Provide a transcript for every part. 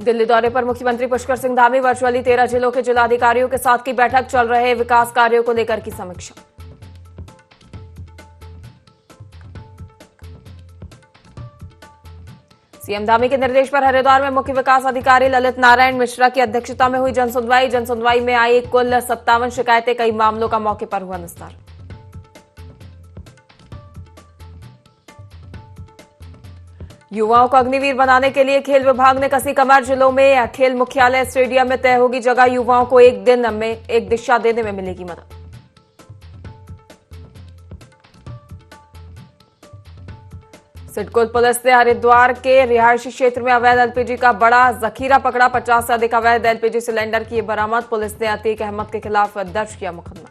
दिल्ली दौरे पर मुख्यमंत्री पुष्कर सिंह धामी वर्चुअली 13 जिलों के जिलाधिकारियों के साथ की बैठक, चल रहे विकास कार्यों को लेकर की समीक्षा। सीएम धामी के निर्देश पर हरिद्वार में मुख्य विकास अधिकारी ललित नारायण मिश्रा की अध्यक्षता में हुई जनसुनवाई में आई कुल 57 शिकायतें, कई मामलों का मौके पर हुआ निस्तार। युवाओं को अग्निवीर बनाने के लिए खेल विभाग ने कसी कमर, जिलों में खेल मुख्यालय स्टेडियम में तय होगी जगह, युवाओं को एक दिन में एक दिशा देने में मिलेगी मदद। सिडकुल पुलिस ने हरिद्वार के रिहायशी क्षेत्र में अवैध एलपीजी का बड़ा जखीरा पकड़ा, 50 से अधिक अवैध एलपीजी सिलेंडर किए बरामद। पुलिस ने अतीक अहमद के खिलाफ दर्ज किया मुकदमा।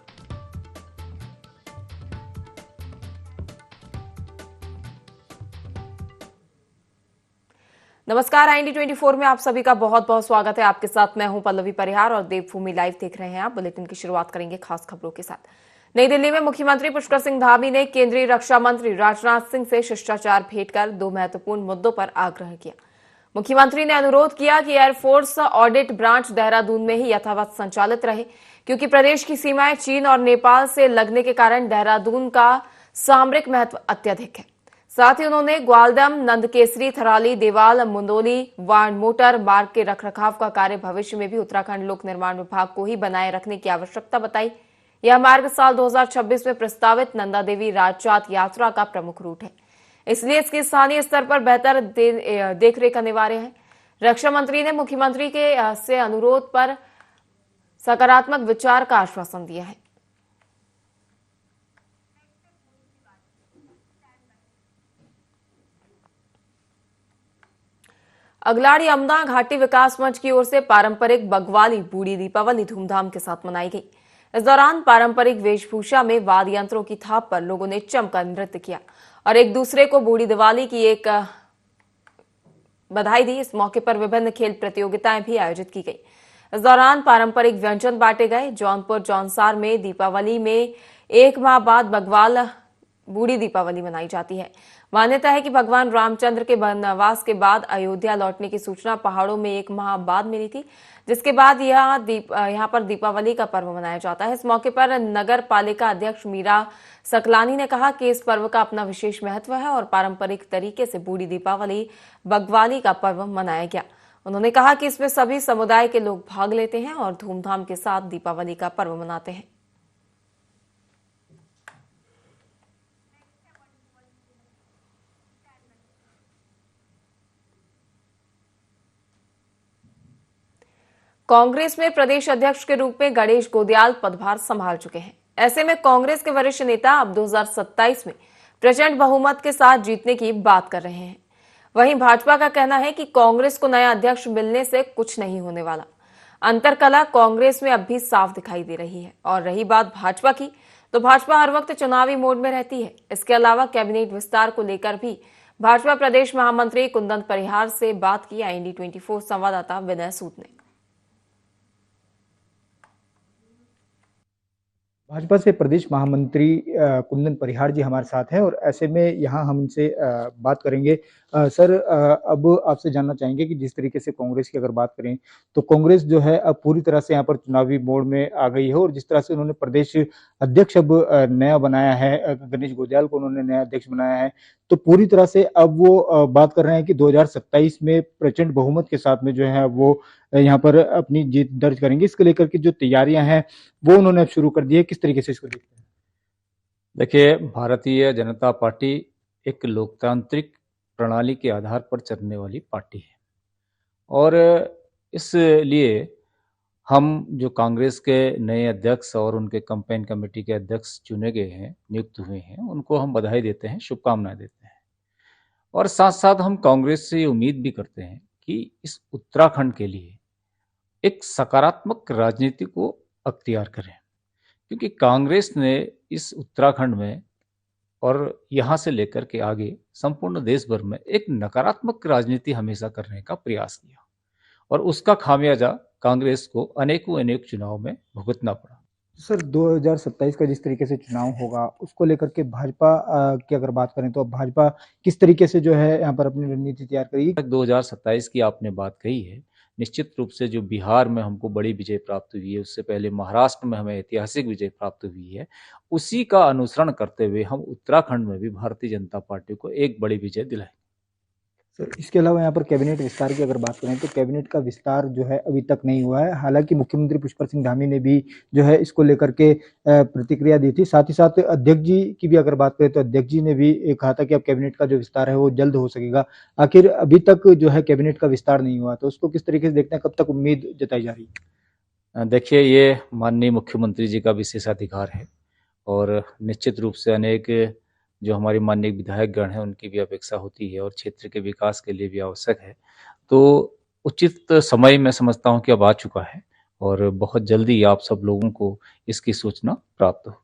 नमस्कार, IND 24 में आप सभी का बहुत बहुत स्वागत है। आपके साथ मैं हूं पल्लवी परिहार और देवभूमि लाइव देख रहे हैं आप। बुलेटिन की शुरुआत करेंगे खास खबरों के साथ। नई दिल्ली में मुख्यमंत्री पुष्कर सिंह धामी ने केंद्रीय रक्षा मंत्री राजनाथ सिंह से शिष्टाचार भेंट कर 2 महत्वपूर्ण मुद्दों पर आग्रह किया। मुख्यमंत्री ने अनुरोध किया कि एयरफोर्स ऑडिट ब्रांच देहरादून में ही यथावत संचालित रहे, क्योंकि प्रदेश की सीमाएं चीन और नेपाल से लगने के कारण देहरादून का सामरिक महत्व अत्यधिक है। साथ ही उन्होंने ग्वालदम, नंदकेसरी, थराली, देवाल, मुंदोली मोटर मार्ग के रखरखाव का कार्य भविष्य में भी उत्तराखंड लोक निर्माण विभाग को ही बनाए रखने की आवश्यकता बताई। यह मार्ग साल 2026 में प्रस्तावित नंदा देवी राजजात यात्रा का प्रमुख रूट है, इसलिए इसके स्थानीय स्तर पर बेहतर देखरेख अनिवार्य है। रक्षा मंत्री ने मुख्यमंत्री के से अनुरोध पर सकारात्मक विचार का आश्वासन दिया है। अगलाड़ी अमदा घाटी विकास मंच की ओर से पारंपरिक बग्वाली बूढ़ी दीपावली धूमधाम के साथ मनाई गई। इस दौरान पारंपरिक वेशभूषा में वाद्य यंत्रों की थाप पर लोगों ने जमकर नृत्य किया और एक दूसरे को बूढ़ी दिवाली की एक बधाई दी। इस मौके पर विभिन्न खेल प्रतियोगिताएं भी आयोजित की गई। इस दौरान पारंपरिक व्यंजन बांटे गए। जौनपुर जौनसार में दीपावली में 1 माह बाद बग्वाल बूढ़ी दीपावली मनाई जाती है। मान्यता है कि भगवान रामचंद्र के वनवास के बाद अयोध्या लौटने की सूचना पहाड़ों में 1 माह बाद मिली थी, जिसके बाद यहाँ पर दीपावली का पर्व मनाया जाता है। इस मौके पर नगर पालिका अध्यक्ष मीरा सकलानी ने कहा कि इस पर्व का अपना विशेष महत्व है और पारंपरिक तरीके से बूढ़ी दीपावली बग्वाली का पर्व मनाया गया। उन्होंने कहा कि इसमें सभी समुदाय के लोग भाग लेते हैं और धूमधाम के साथ दीपावली का पर्व मनाते हैं। कांग्रेस में प्रदेश अध्यक्ष के रूप में गणेश गोदियाल पदभार संभाल चुके हैं। ऐसे में कांग्रेस के वरिष्ठ नेता अब 2027 में प्रचंड बहुमत के साथ जीतने की बात कर रहे हैं। वहीं भाजपा का कहना है कि कांग्रेस को नया अध्यक्ष मिलने से कुछ नहीं होने वाला। अंतरकलह कांग्रेस में अब भी साफ दिखाई दे रही है। और रही बात भाजपा की, तो भाजपा हर वक्त चुनावी मोड में रहती है। इसके अलावा कैबिनेट विस्तार को लेकर भी भाजपा प्रदेश महामंत्री कुंदन परिहार से बात की। IND 24 संवाददाता विनय सूद ने। भाजपा से प्रदेश महामंत्री कुंदन परिहार जी हमारे साथ हैं और ऐसे में यहाँ हम इनसे बात करेंगे। सर, अब आपसे जानना चाहेंगे कि जिस तरीके से कांग्रेस की अगर बात करें तो कांग्रेस जो है अब पूरी तरह से यहाँ पर चुनावी मोड में आ गई है और जिस तरह से उन्होंने प्रदेश अध्यक्ष अब नया बनाया है, गणेश गोदियाल को उन्होंने नया अध्यक्ष बनाया है, तो पूरी तरह से अब वो बात कर रहे हैं कि 2027 में प्रचंड बहुमत के साथ में जो है वो यहाँ पर अपनी जीत दर्ज करेंगे। इसको लेकर के जो तैयारियां हैं वो उन्होंने अब शुरू कर दी है। किस तरीके से इसको देखते हैं? देखिए, भारतीय जनता पार्टी एक लोकतांत्रिक प्रणाली के आधार पर चलने वाली पार्टी है और इसलिए हम जो कांग्रेस के नए अध्यक्ष और उनके कैंपेन कमेटी के अध्यक्ष चुने गए हैं, नियुक्त हुए हैं, उनको हम बधाई देते हैं, शुभकामनाएं देते हैं। और साथ साथ हम कांग्रेस से उम्मीद भी करते हैं कि इस उत्तराखंड के लिए एक सकारात्मक राजनीति को अख्तियार करें, क्योंकि कांग्रेस ने इस उत्तराखंड में और यहाँ से लेकर के आगे संपूर्ण देश भर में एक नकारात्मक राजनीति हमेशा करने का प्रयास किया और उसका खामियाजा कांग्रेस को अनेकों चुनाव में भुगतना पड़ा। सर, 2027 का जिस तरीके से चुनाव होगा उसको लेकर के भाजपा की अगर बात करें तो भाजपा किस तरीके से जो है यहाँ पर अपनी रणनीति तैयार करेगी? 2027 की आपने बात कही है, निश्चित रूप से जो बिहार में हमको बड़ी विजय प्राप्त हुई है, उससे पहले महाराष्ट्र में हमें ऐतिहासिक विजय प्राप्त हुई है, उसी का अनुसरण करते हुए हम उत्तराखंड में भी भारतीय जनता पार्टी को एक बड़ी विजय दिलाएंगे। सर, इसके अलावा यहाँ पर कैबिनेट विस्तार की अगर बात करें तो कैबिनेट का विस्तार जो है अभी तक नहीं हुआ है। हालांकि मुख्यमंत्री पुष्कर सिंह धामी ने भी जो है इसको लेकर के प्रतिक्रिया दी थी। साथ ही साथ अध्यक्ष जी की भी अगर बात करें तो अध्यक्ष जी ने भी कहा था कि अब कैबिनेट का जो विस्तार है वो जल्द हो सकेगा। आखिर अभी तक जो है कैबिनेट का विस्तार नहीं हुआ, तो उसको किस तरीके से देखते हैं, कब तक उम्मीद जताई जा रही है? देखिए, ये माननीय मुख्यमंत्री जी का विशेषाधिकार है और निश्चित रूप से अनेक जो हमारी माननीय विधायकगण हैं उनकी भी अपेक्षा होती है और क्षेत्र के विकास के लिए भी आवश्यक है। तो उचित समय मैं समझता हूँ कि अब आ चुका है और बहुत जल्दी आप सब लोगों को इसकी सूचना प्राप्त हो।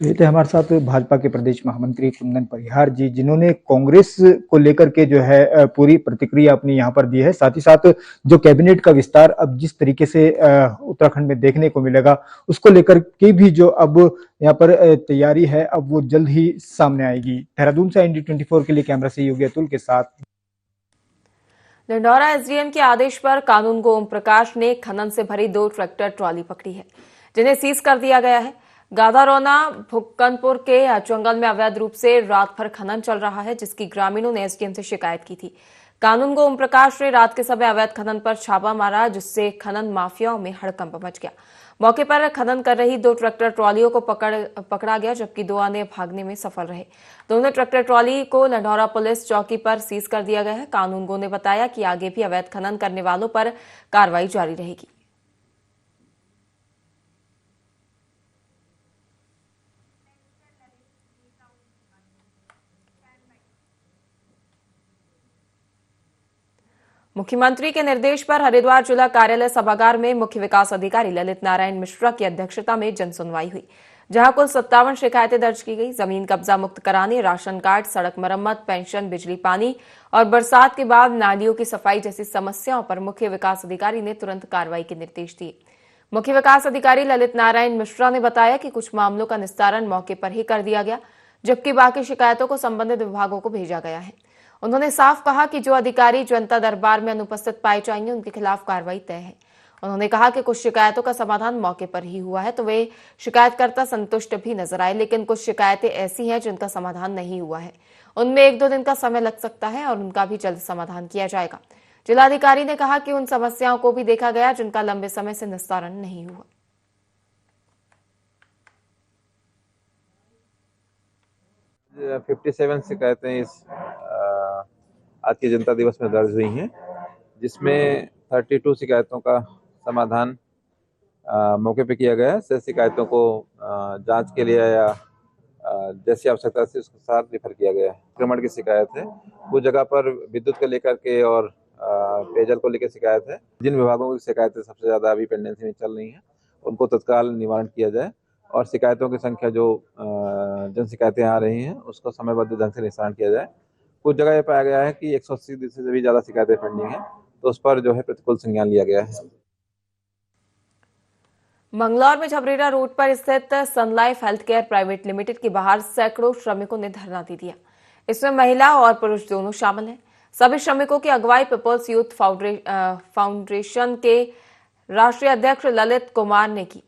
तो ये थे हमारे साथ भाजपा के प्रदेश महामंत्री कुंदन परिहार जी, जिन्होंने कांग्रेस को लेकर के जो है पूरी प्रतिक्रिया अपनी यहाँ पर दी है। साथ ही साथ जो कैबिनेट का विस्तार अब जिस तरीके से उत्तराखंड में देखने को मिलेगा, उसको लेकर के भी जो अब यहाँ पर तैयारी है, अब वो जल्द ही सामने आएगी। देहरादून से ND24 के लिए कैमरा से योगी अतुल के साथ। ढिंढोरा एसडीएम के आदेश पर कानून गो ओम प्रकाश ने खनन से भरी 2 ट्रैक्टर ट्रॉली पकड़ी है, जिन्हें सीज कर दिया गया है। गादारोना भुक्कनपुर के जंगल में अवैध रूप से रात भर खनन चल रहा है, जिसकी ग्रामीणों ने एसडीएम से शिकायत की थी। कानून गो ओम प्रकाश ने रात के समय अवैध खनन पर छापा मारा, जिससे खनन माफियाओं में हड़कंप मच गया। मौके पर खनन कर रही 2 ट्रैक्टर ट्रॉलियों को पकड़ा गया, जबकि 2 अन्य भागने में सफल रहे। दोनों ट्रैक्टर ट्रॉली को लंढौरा पुलिस चौकी पर सीज कर दिया गया है। कानून गो ने बताया कि आगे भी अवैध खनन करने वालों पर कार्रवाई जारी रहेगी। मुख्यमंत्री के निर्देश पर हरिद्वार जिला कार्यालय सभागार में मुख्य विकास अधिकारी ललित नारायण मिश्रा की अध्यक्षता में जनसुनवाई हुई, जहां कुल 57 शिकायतें दर्ज की गई। जमीन कब्जा मुक्त कराने, राशन कार्ड, सड़क मरम्मत, पेंशन, बिजली पानी और बरसात के बाद नालियों की सफाई जैसी समस्याओं पर मुख्य विकास अधिकारी ने तुरंत कार्रवाई के निर्देश दिए। मुख्य विकास अधिकारी ललित नारायण मिश्रा ने बताया कि कुछ मामलों का निस्तारण मौके पर ही कर दिया गया, जबकि बाकी शिकायतों को संबंधित विभागों को भेजा गया है। उन्होंने साफ कहा कि जो अधिकारी जनता दरबार में अनुपस्थित पाए जाएंगे, उनके खिलाफ कार्रवाई तय है। उन्होंने कहा कि कुछ शिकायतों का समाधान मौके पर ही हुआ है, तो वे शिकायतकर्ता संतुष्ट भी नजर आए, लेकिन कुछ शिकायतें ऐसी हैं जिनका समाधान नहीं हुआ है। उनमें 1-2 दिन का समय लग सकता है और उनका भी जल्द समाधान किया जाएगा। जिलाधिकारी ने कहा कि उन समस्याओं को भी देखा गया जिनका लंबे समय से निस्तारण नहीं हुआ। जो 57 शिकायतें इस आज के जनता दिवस में दर्ज हुई हैं, जिसमें 32 शिकायतों का समाधान मौके पे किया गया है। 6 शिकायतों को जांच के लिए या जैसी आवश्यकता थी उसके साथ रिफर किया गया है। आक्रमण की शिकायत है, कुछ जगह पर विद्युत को लेकर के और पेयजल को लेकर शिकायत है। जिन विभागों की शिकायतें सबसे ज्यादा अभी पेंडेंसी में चल रही हैं, उनको तत्काल निवारण किया जाए और शिकायतों की संख्या जो जन शिकायतें आ रही हैं उसको समयबद्ध ढंग से निस्तारण किया जाए। कुछ जगह ये पाया गया है कि 180 दिन से भी ज्यादा शिकायतें पेंडिंग हैं, तो उस पर जो है प्रतिकूल संज्ञान लिया गया है। मंगलौर में झबरेरा रोड पर स्थित Sun Life health care private limited के बाहर सैकड़ों श्रमिकों ने धरना दे दिया। इसमें महिला और पुरुष दोनों शामिल हैं। सभी श्रमिकों की अगुवाई पीपल्स यूथ फाउंडेशन के राष्ट्रीय अध्यक्ष ललित कुमार ने की।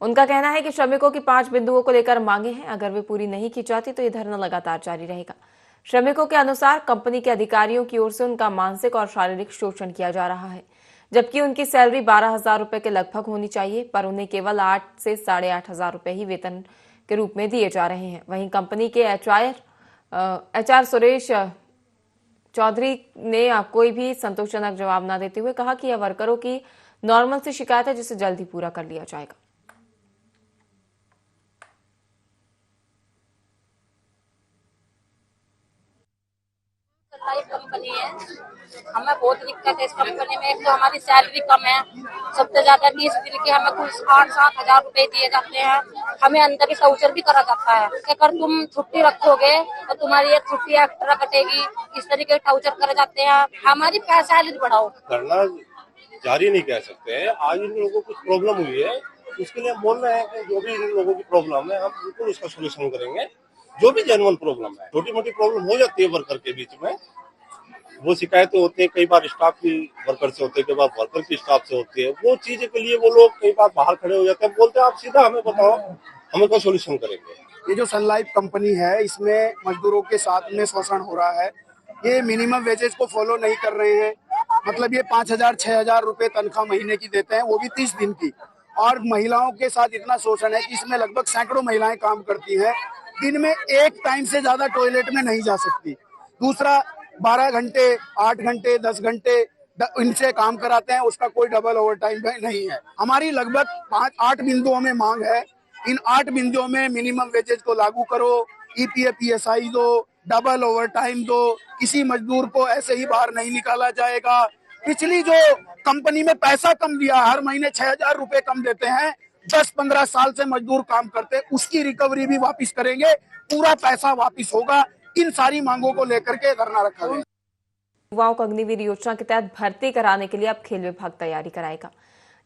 उनका कहना है कि श्रमिकों की 5 बिंदुओं को लेकर मांगे हैं, अगर वे पूरी नहीं की जाती तो ये धरना लगातार जारी रहेगा। श्रमिकों के अनुसार कंपनी के अधिकारियों की ओर से उनका मानसिक और शारीरिक शोषण किया जा रहा है, जबकि उनकी सैलरी 12,000 रुपए के लगभग होनी चाहिए, पर उन्हें केवल 8 से 8,500 रुपए ही वेतन के रूप में दिए जा रहे हैं। वहीं कंपनी के HR सुरेश चौधरी ने कोई भी संतोषजनक जवाब न देते हुए कहा कि यह वर्करों की नॉर्मल सी शिकायत है, जिसे जल्द ही पूरा कर लिया जाएगा। कंपनी है, हमें बहुत दिक्कत है इस कंपनी में। एक तो हमारी सैलरी कम है, सबसे ज्यादा 30 दिन की हमें कुछ 8-7 हजार रुपए दिए जाते हैं। हमें अंदर ही शौचर भी करा जाता है। अगर तुम छुट्टी रखोगे तो तुम्हारी एक छुट्टी एक्स्ट्रा कटेगी, इस तरीके के टॉर्चर करे जाते हैं। हमारी सैलरी बढ़ाओ। करना जारी नहीं कह सकते। आज इन लोगों को कुछ प्रॉब्लम हुई है, उसके लिए हम बोल रहे हैं कि जो भी इन लोगों की प्रॉब्लम है हम बिल्कुल उसका सोल्यूशन करेंगे। जो भी जेन्युइन प्रॉब्लम है, छोटी मोटी प्रॉब्लम हो जाती है वर्कर के बीच में, वो शिकायतें होती है, कई बार स्टाफ की वर्कर से होती है, कई बार वर्कर की स्टाफ से होती है। वो चीजें के लिए वो लोग कई बार बाहर खड़े हो जाते हैं, बोलते हैं आप सीधा हमें बताओ, हम उसका सोल्यूशन करेंगे। ये जो सन लाइफ कंपनी है, इसमें मजदूरों के साथ में शोषण हो रहा है। ये मिनिमम वेजेस को फॉलो नहीं कर रहे हैं। मतलब ये 5,000 6,000 रुपए तनख्वाह महीने की देते हैं, वो भी 30 दिन की। और महिलाओं के साथ इतना शोषण है कि इसमें लगभग सैकड़ों महिलाएं काम करती हैं। दिन में एक टाइम से ज्यादा टॉयलेट में नहीं जा सकती। दूसरा, 12 घंटे 8 घंटे 10 घंटे इनसे काम कराते हैं, उसका कोई डबल ओवर टाइम नहीं है। हमारी लगभग 5-8 बिंदुओं में मांग है। इन 8 बिंदुओं में मिनिमम वेजेस को लागू करो, ईपीएफ पीएसआई दो, डबल ओवर टाइम दो, किसी मजदूर को ऐसे ही बाहर नहीं निकाला जाएगा। पिछली जो कंपनी में पैसा कम दिया, हर महीने 6,000 रुपए कम देते हैं, 10-15 साल से मजदूर काम करते हैं, उसकी रिकवरी भी वापस करेंगे, पूरा पैसा वापस होगा। इन सारी मांगों को लेकर के धरना रखा गया। युवाओं को अग्निवीर योजना के तहत भर्ती कराने के लिए अब खेल विभाग तैयारी कराएगा,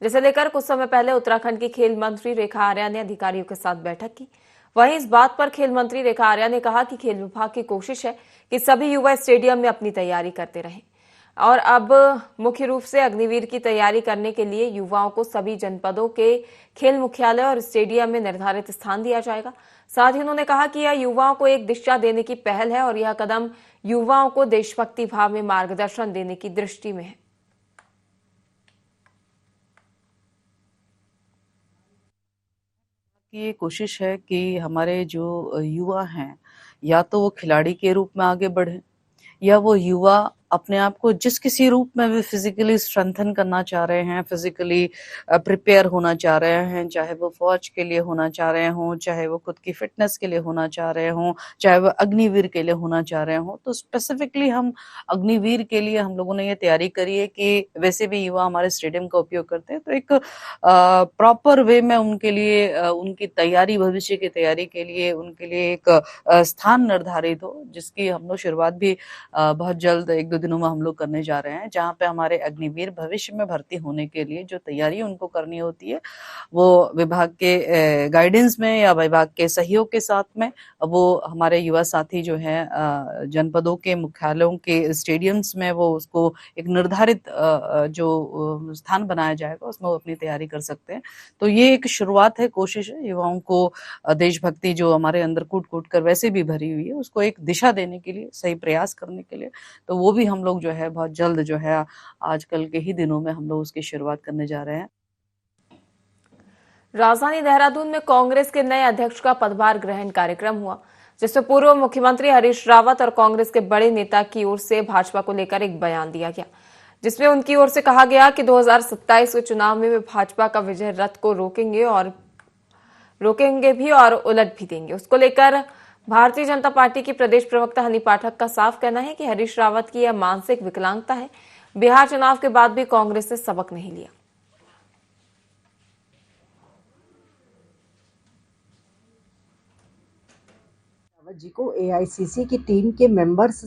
जिसे लेकर कुछ समय पहले उत्तराखंड की खेल मंत्री रेखा आर्या ने अधिकारियों के साथ बैठक की। वहीं इस बात पर खेल मंत्री रेखा आर्या ने कहा कि खेल विभाग की कोशिश है कि सभी युवा स्टेडियम में अपनी तैयारी करते रहें और अब मुख्य रूप से अग्निवीर की तैयारी करने के लिए युवाओं को सभी जनपदों के खेल मुख्यालय और स्टेडियम में निर्धारित स्थान दिया जाएगा। साथ ही उन्होंने कहा कि यह युवाओं को एक दिशा देने की पहल है और यह कदम युवाओं को देशभक्ति भाव में मार्गदर्शन देने की दृष्टि में है। ये कोशिश है कि हमारे जो युवा हैं, या तो वो खिलाड़ी के रूप में आगे बढ़े, या वो युवा अपने आप को जिस किसी रूप में भी फिजिकली स्ट्रेंथन करना चाह रहे हैं, फिजिकली प्रिपेयर होना चाह रहे हैं, चाहे वो फौज के लिए होना चाह रहे हों, चाहे वो खुद की फिटनेस के लिए होना चाह रहे हों, चाहे वो अग्निवीर के लिए होना चाह रहे हों। तो स्पेसिफिकली हम अग्निवीर के लिए हम लोगों ने ये तैयारी करी है कि वैसे भी युवा हमारे स्टेडियम का उपयोग करते हैं, तो एक प्रॉपर वे में उनके लिए उनकी तैयारी, भविष्य की तैयारी के लिए उनके लिए एक स्थान निर्धारित हो, जिसकी हम लोग शुरुआत भी बहुत जल्द 1-2 दिनों में हम लोग करने जा रहे हैं, जहाँ पे हमारे अग्निवीर भविष्य में भर्ती होने के लिए जो तैयारी उनको करनी होती है, वो विभाग के गाइडेंस में या विभाग के सहयोग के साथ में वो हमारे युवा साथी जो हैं जनपदों के मुख्यालयों के स्टेडियम्स में वो उसको एक निर्धारित जो स्थान बनाया जाएगा उसमें वो अपनी तैयारी कर सकते हैं। तो ये एक शुरुआत है, कोशिश है युवाओं को देशभक्ति जो हमारे अंदर कूट कूट कर वैसे भी भरी हुई है उसको एक दिशा देने के लिए, सही प्रयास करने के लिए, तो वो भी हम लोग जो है बहुत जल्द जो है आजकल के ही दिनों में हम लोग उसकी शुरुआत करने जा रहे हैं। राजधानी देहरादून में कांग्रेस के नए अध्यक्ष का पदभार ग्रहण कार्यक्रम हुआ, जिसमें पूर्व मुख्यमंत्री हरीश रावत और कांग्रेस के बड़े नेता की ओर से भाजपा को लेकर एक बयान दिया गया, जिसमें उनकी ओर से कहा गया कि 2027 के चुनाव में वे भाजपा का विजय रथ को रोकेंगे भी और उलट भी देंगे। उसको लेकर भारतीय जनता पार्टी की प्रदेश प्रवक्ता हनी पाठक का साफ कहना है कि हरीश रावत की यह मानसिक विकलांगता है। बिहार चुनाव के बाद भी कांग्रेस ने सबक नहीं लिया। रावत जी को एआईसीसी की टीम के मेंबर्स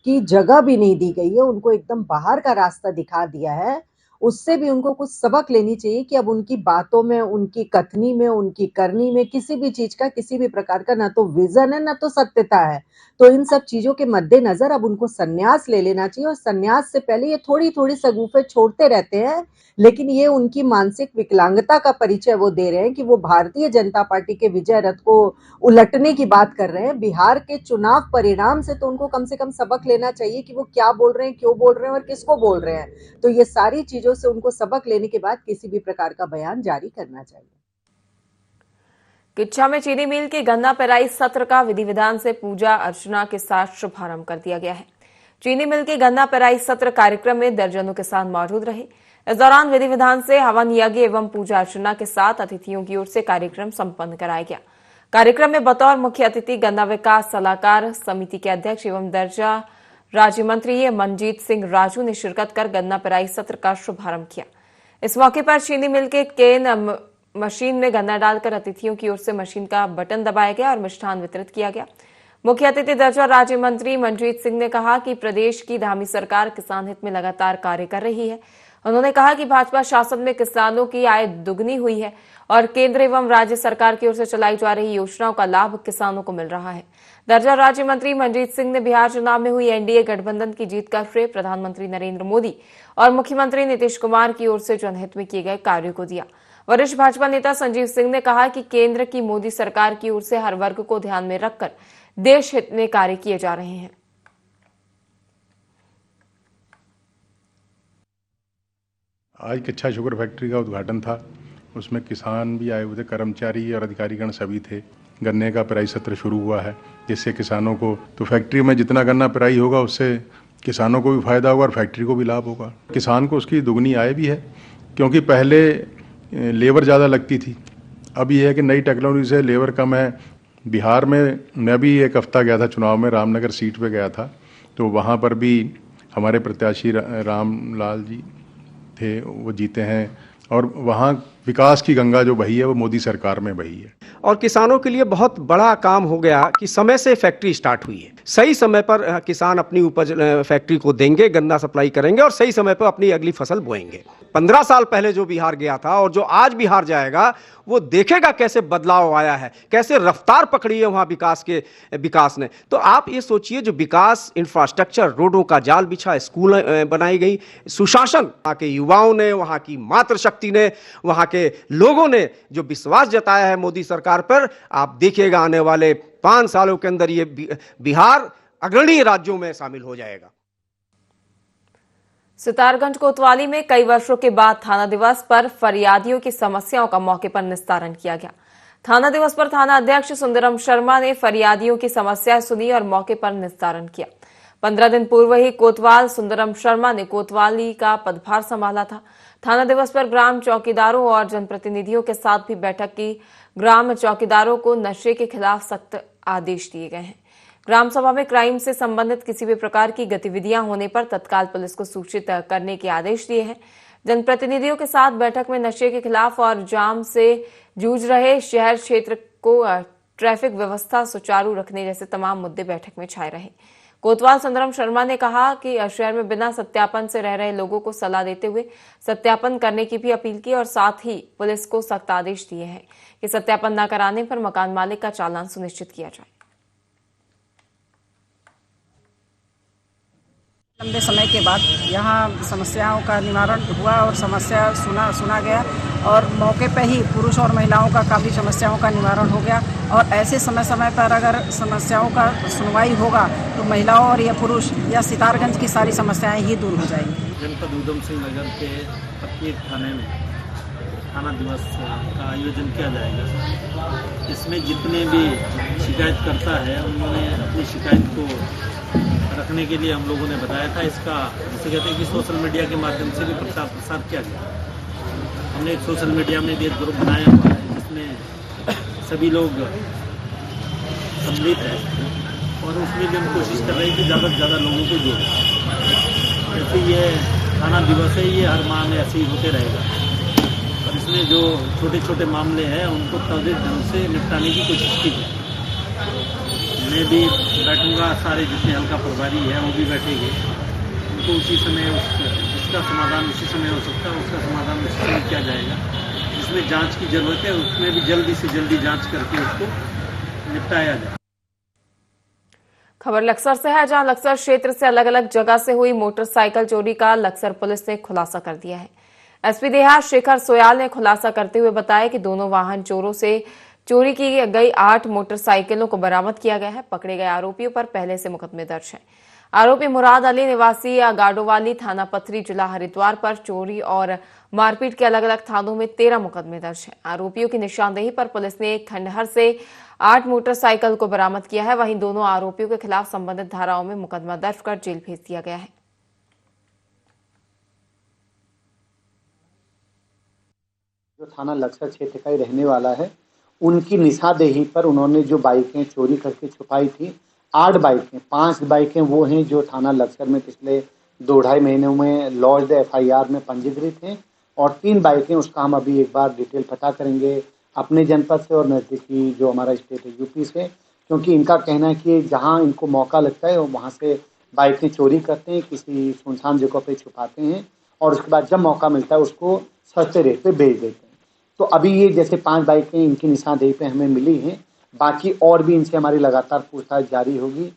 की जगह भी नहीं दी गई है, उनको एकदम बाहर का रास्ता दिखा दिया है। उससे भी उनको कुछ सबक लेनी चाहिए कि अब उनकी बातों में, उनकी कथनी में, उनकी करनी में किसी भी चीज का, किसी भी प्रकार का ना तो विजन है ना तो सत्यता है। तो इन सब चीजों के मद्देनजर अब उनको संन्यास ले लेना चाहिए और संन्यास से पहले ये थोड़ी थोड़ी सगुफे छोड़ते रहते हैं, लेकिन ये उनकी मानसिक विकलांगता का परिचय वो दे रहे हैं कि वो भारतीय जनता पार्टी के विजय रथ को उलटने की बात कर रहे हैं। बिहार के चुनाव परिणाम से तो उनको कम से कम सबक लेना चाहिए कि वो क्या बोल रहे हैं, क्यों बोल रहे हैं और किसको बोल रहे हैं। तो ये सारी चीजों से उनको सबक लेने के बाद किसी भी प्रकार का बयान जारी करना चाहिए। किच्छा में चीनी मिल के गन्ना पेराई सत्र का विधि विधान से पूजा अर्चना के साथ शुभारंभ कर दिया गया है। चीनी मिल के गन्ना पेराई सत्र कार्यक्रम में दर्जनों किसान मौजूद रहे। इस दौरान विधि विधान से हवन यज्ञ एवं पूजा अर्चना के साथ अतिथियों की ओर से कार्यक्रम संपन्न कराया गया। कार्यक्रम में बतौर मुख्य अतिथि गन्ना विकास सलाहकार समिति के अध्यक्ष एवं दर्जा राज्य मंत्री मनजीत सिंह राजू ने शिरकत कर गन्ना पेराई सत्र का शुभारंभ किया। इस मौके पर चीनी मिल के केन मशीन में गन्ना डालकर अतिथियों की ओर से मशीन का बटन दबाया गया और मिष्ठान वितरित किया गया। मुख्य अतिथि दर्जा राज्य मंत्री मनजीत सिंह ने कहा कि प्रदेश की धामी सरकार किसान हित में लगातार कार्य कर रही है। उन्होंने कहा कि भाजपा शासन में किसानों की आय दुगनी हुई है और केंद्र एवं राज्य सरकार की ओर से चलाई जा रही योजनाओं का लाभ किसानों को मिल रहा है। दर्जा राज्य मंत्री मनजीत सिंह ने बिहार चुनाव में हुई एनडीए गठबंधन की जीत का श्रेय प्रधानमंत्री नरेंद्र मोदी और मुख्यमंत्री नीतीश कुमार की ओर से जनहित में किए गए कार्यों को दिया। वरिष्ठ भाजपा नेता संजीव सिंह ने कहा कि केंद्र की मोदी सरकार की ओर से हर वर्ग को ध्यान में रखकर देश हित में कार्य किए जा रहे हैं। आज कच्चा शुगर फैक्ट्री का उद्घाटन था। उसमें किसान भी आए हुए थे, कर्मचारी और अधिकारीगण सभी थे। गन्ने का पेराई सत्र शुरू हुआ है, जिससे किसानों को तो फैक्ट्री में जितना गन्ना पेराई होगा उससे किसानों को भी फायदा होगा और फैक्ट्री को भी लाभ होगा। किसान को उसकी दुगनी आय भी है, क्योंकि पहले लेबर ज़्यादा लगती थी। अब ये है कि नई टेक्नोलॉजी से लेबर कम है। बिहार में मैं भी एक हफ्ता गया था चुनाव में, रामनगर सीट पे गया था, तो वहाँ पर भी हमारे प्रत्याशी रामलाल जी थे, वो जीते हैं। और वहाँ विकास की गंगा जो बही है वो मोदी सरकार में बही है। और किसानों के लिए बहुत बड़ा काम हो गया कि समय से फैक्ट्री स्टार्ट हुई है। सही समय पर किसान अपनी उपज फैक्ट्री को देंगे, गन्ना सप्लाई करेंगे और सही समय पर अपनी अगली फसल बोएंगे। 15 साल पहले जो बिहार गया था और जो आज बिहार जाएगा वो देखेगा कैसे बदलाव आया है, कैसे रफ्तार पकड़ी है वहाँ विकास ने। तो आप ये सोचिए, जो विकास, इंफ्रास्ट्रक्चर, रोडों का जाल बिछा, स्कूल बनाई गई, सुशासन, वहाँ के युवाओं ने, वहाँ की मातृशक्ति ने, वहाँ के लोगों ने जो विश्वास जताया है मोदी सरकार पर, आप देखिएगा आने वाले 5 सालों के अंदर ये बिहार अग्रणी राज्यों में शामिल हो जाएगा। सितारगंज कोतवाली में कई वर्षों के बाद थाना दिवस पर फरियादियों की समस्याओं का मौके पर निस्तारण किया गया। थाना दिवस पर थाना अध्यक्ष सुंदरम शर्मा ने फरियादियों की समस्याएं सुनी और मौके पर निस्तारण किया। 15 दिन पूर्व ही कोतवाल सुंदरम शर्मा ने कोतवाली का पदभार संभाला था। थाना दिवस पर ग्राम चौकीदारों और जनप्रतिनिधियों के साथ भी बैठक की। ग्राम चौकीदारों को नशे के खिलाफ सख्त आदेश दिए गए हैं। ग्राम सभा में क्राइम से संबंधित किसी भी प्रकार की गतिविधियां होने पर तत्काल पुलिस को सूचित करने के आदेश दिए हैं। जनप्रतिनिधियों के साथ बैठक में नशे के खिलाफ और जाम से जूझ रहे शहर क्षेत्र को ट्रैफिक व्यवस्था सुचारू रखने जैसे तमाम मुद्दे बैठक में छाए रहे। कोतवाल सुंदरम शर्मा ने कहा कि शहर में बिना सत्यापन से रह रहे लोगों को सलाह देते हुए सत्यापन करने की भी अपील की और साथ ही पुलिस को सख्त आदेश दिए हैं कि सत्यापन न कराने पर मकान मालिक का चालान सुनिश्चित किया जाए। लंबे समय के बाद यहाँ समस्याओं का निवारण हुआ और समस्या सुना गया और मौके पर ही पुरुष और महिलाओं का काफ़ी समस्याओं का निवारण हो गया। और ऐसे समय पर अगर समस्याओं का सुनवाई होगा तो महिलाओं और या पुरुष या सितारगंज की सारी समस्याएं ही दूर हो जाएंगी। जनपद उधम सिंह नगर के प्रत्येक थाने में थाना दिवस का आयोजन किया जाएगा। इसमें जितने भी शिकायतकर्ता है उन्होंने अपनी शिकायत को रखने के लिए हम लोगों ने बताया था। इसका जिसे कहते हैं कि सोशल मीडिया के माध्यम से भी प्रचार प्रसार किया गया। हमने एक सोशल मीडिया में भी एक ग्रुप बनाया हुआ है जिसमें सभी लोग सम्मिलित हैं और उसमें भी हम कोशिश कर रहे हैं कि ज़्यादा से ज़्यादा लोगों को जोड़ें। जैसे ये थाना दिवस है, ये हर माह में ऐसे ही होते रहेगा और इसमें जो छोटे छोटे मामले हैं उनको त्वरित ढंग से निपटाने की कोशिश की जाए। मैं भी बैठूंगा, सारे जितने हल्का प्रभारी है वो भी बैठेंगे। उनको उसी समय उसका समाधान उसी समय हो सकता है, उसका समाधान उसी समय किया जाएगा। जिसमें जांच की जरूरत है उसमें भी जल्दी से जल्दी जांच करके उसको निपटाया जाए। खबर लक्सर से है, जहां लक्सर क्षेत्र से अलग अलग जगह से हुई मोटरसाइकिल चोरी का लक्सर पुलिस ने खुलासा कर दिया है। एसपी देहात शेखर सोयाल ने खुलासा करते हुए बताया कि दोनों वाहन चोरों से चोरी की गई 8 मोटरसाइकिलों को बरामद किया गया है। पकड़े गए आरोपियों पर पहले से मुकदमे दर्ज हैं। आरोपी मुराद अली निवासी गाडोवाली थाना पथरी जिला हरिद्वार पर चोरी और मारपीट के अलग अलग थानों में 13 मुकदमे दर्ज हैं। आरोपियों की निशानदेही पर पुलिस ने खंडहर से 8 मोटरसाइकिल को बरामद किया है। वहीं दोनों आरोपियों के खिलाफ संबंधित धाराओं में मुकदमा दर्ज कर जेल भेज दिया गया है। जो थाना लक्सर क्षेत्र का ही रहने वाला है, उनकी निशानदेही पर उन्होंने जो बाइकें चोरी करके छुपाई थी, 8 बाइकें, 5 बाइकें वो हैं जो थाना लक्सर में पिछले 2-2.5 महीनों में लॉज्ड FIR में पंजीकृत हैं और 3 बाइकें, उसका हम अभी एक बार डिटेल पता करेंगे अपने जनपद से और नज़दीकी जो हमारा स्टेट है यूपी से, क्योंकि इनका कहना है कि जहां इनको मौका लगता है वहां से बाइकें चोरी करते हैं, किसी सुनसान जगह पे छुपाते हैं और उसके बाद जब मौका मिलता है उसको सस्ते रेट पे बेच देते हैं। तो अभी ये जैसे 5 बाइकें इनकी निशानदेही पे हमें मिली हैं, बाकी और भी इनसे हमारी लगातार पूछताछ जारी होगी।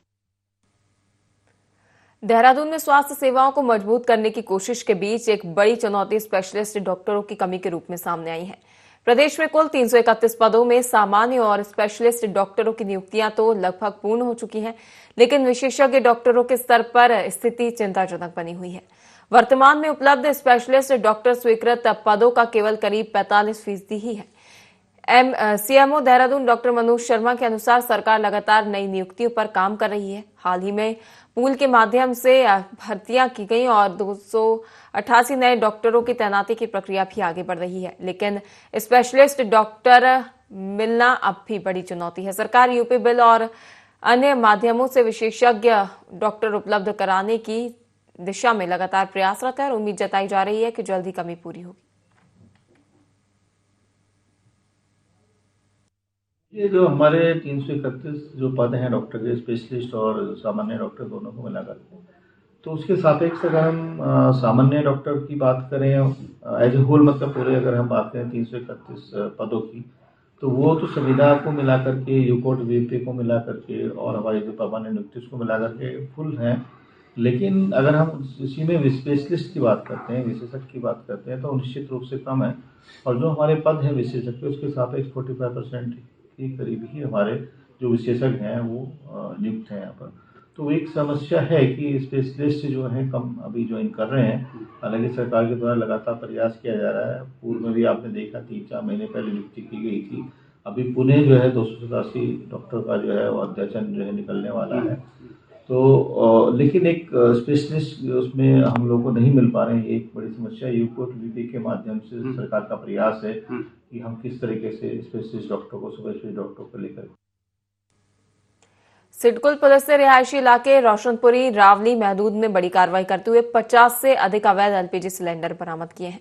देहरादून में स्वास्थ्य सेवाओं को मजबूत करने की कोशिश के बीच एक बड़ी चुनौती स्पेशलिस्ट डॉक्टरों की कमी के रूप में सामने आई है। प्रदेश में कुल 331 पदों में सामान्य और स्पेशलिस्ट डॉक्टरों की नियुक्तियां तो लगभग पूर्ण हो चुकी हैं, लेकिन विशेषज्ञ डॉक्टरों के स्तर पर स्थिति चिंताजनक बनी हुई है। वर्तमान में उपलब्ध स्पेशलिस्ट डॉक्टर स्वीकृत पदों का केवल करीब 45% ही है। सीएमओ देहरादून डॉक्टर मनोज शर्मा के अनुसार सरकार लगातार नई नियुक्तियों पर काम कर रही है। हाल ही में पूल के माध्यम से भर्तियां की गई और 288 नए डॉक्टरों की तैनाती की प्रक्रिया भी आगे बढ़ रही है, लेकिन स्पेशलिस्ट डॉक्टर मिलना अब भी बड़ी चुनौती है। सरकार यूपी बिल और अन्य माध्यमों से विशेषज्ञ डॉक्टर उपलब्ध कराने की दिशा में लगातार प्रयासरत है और उम्मीद जताई जा रही है कि जल्द ही कमी पूरी होगी। ये जो हमारे 331 जो पद हैं डॉक्टर के, स्पेशलिस्ट और सामान्य डॉक्टर दोनों को मिलाकर के, तो उसके सापेक्ष अगर हम सामान्य डॉक्टर की बात करें एज ए होल, मतलब पूरे अगर हम बात करें 331 पदों की, तो वो तो संविदा को मिला करके, यूकोट वीपी को मिला करके और हमारी जो परमानेंट नियुक्ति उसको मिला करके फुल हैं। लेकिन अगर हम इसी में स्पेशलिस्ट की बात करते हैं, विशेषज्ञ की बात करते हैं, तो निश्चित रूप से कम है। और जो हमारे पद हैं विशेषज्ञ, उसके सापेक्ष 45% के करीब ही हमारे जो विशेषज्ञ हैं वो नियुक्त हैं यहाँ पर। तो एक समस्या है कि स्पेशलिस्ट जो है कम अभी ज्वाइन कर रहे हैं। हालांकि सरकार के द्वारा लगातार प्रयास किया जा रहा है। पूर्व में भी आपने देखा 3-4 महीने पहले नियुक्ति की गई थी। अभी पुणे जो है 287 डॉक्टर का जो है वो अध्याचन जो है निकलने वाला है। तो लेकिन एक स्पेशलिस्ट उसमें हम लोग को नहीं मिल पा रहे हैं, ये एक बड़ी समस्या। यूकोट वीपी के माध्यम से सरकार का प्रयास है कि हम किस तरीके से स्पेशलिस्ट डॉक्टर को, स्पेशलिस्ट डॉक्टर को लेकर। सिडकुल पुलिस ने रिहायशी इलाके रोशनपुरी रावली महदूद में बड़ी कार्रवाई करते हुए 50 से अधिक अवैध एलपीजी सिलेंडर बरामद किए हैं।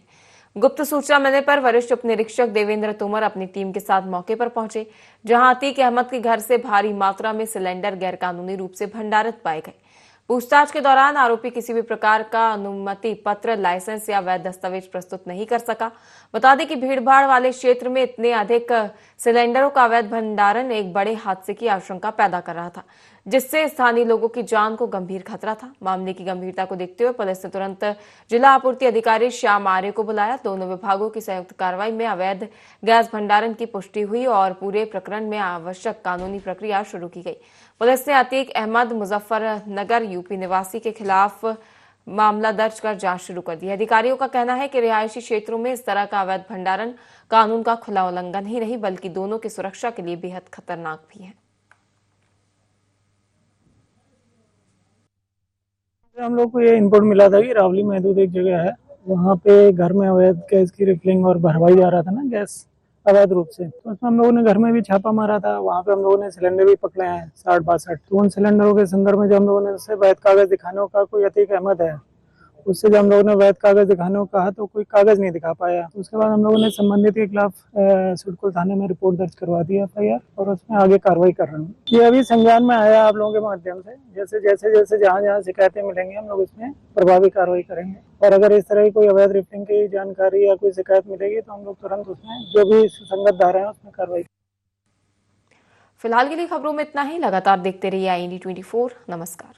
गुप्त सूचना मिलने पर वरिष्ठ उप निरीक्षक देवेंद्र तोमर अपनी टीम के साथ मौके पर पहुंचे, जहां अतीक अहमद के घर से भारी मात्रा में सिलेंडर गैरकानूनी रूप से भंडारित पाए गए। पूछताछ के दौरान आरोपी किसी भी प्रकार का अनुमति पत्र, लाइसेंस या वैध दस्तावेज प्रस्तुत नहीं कर सका। बता दें कि भीड़भाड़ वाले क्षेत्र में इतने अधिक सिलेंडरों का अवैध भंडारण एक बड़े हादसे की आशंका पैदा कर रहा था, जिससे स्थानीय लोगों की जान को गंभीर खतरा था। मामले की गंभीरता को देखते हुए पुलिस ने तुरंत जिला आपूर्ति अधिकारी श्याम आर्य को बुलाया। दोनों विभागों की संयुक्त कार्रवाई में अवैध गैस भंडारण की पुष्टि हुई और पूरे प्रकरण में आवश्यक कानूनी प्रक्रिया शुरू की गई। पुलिस ने अतीक अहमद मुजफ्फरनगर यूपी निवासी के खिलाफ मामला दर्ज कर जांच शुरू कर दी है। अधिकारियों का कहना है कि रिहायशी क्षेत्रों में इस तरह का अवैध भंडारण कानून का खुला उल्लंघन ही नहीं, बल्कि दोनों की सुरक्षा के लिए बेहद खतरनाक भी है। हम लोग को ये इनपुट मिला था कि रावली महदूद एक जगह है, वहाँ पे घर में अवैध गैस की रिफिलिंग और भरवाई जा रहा था ना गैस अवैध रूप से। तो उसमें हम लोगों ने घर में भी छापा मारा था। वहाँ पे हम लोगों ने सिलेंडर भी पकड़े हैं 60-62। तो उन सिलेंडरों के संदर्भ में जब हम लोगों ने उससे वैध कागज दिखाने का, कोई अतीक अहमद है, उससे जब हम लोगों ने वैध कागज दिखाने को कहा तो कोई कागज नहीं दिखा पाया। तो उसके बाद हम लोगों ने संबंधित के खिलाफ सिडकुल थाने में रिपोर्ट दर्ज करवा दी FIR और उसमें आगे कार्रवाई कर रहे हैं। ये अभी संज्ञान में आया आप लोगों के माध्यम से। जैसे जहाँ शिकायतें मिलेंगी हम लोग इसमें प्रभावी कार्रवाई करेंगे और अगर इस तरह की कोई अवैध रिफिलिंग की जानकारी या कोई शिकायत मिलेगी तो हम लोग तुरंत उसमें जो भी सुसंगत धारा है उसमें कार्रवाई। फिलहाल के लिए खबरों में इतना ही। लगातार देखते रहिए IND 24। नमस्कार।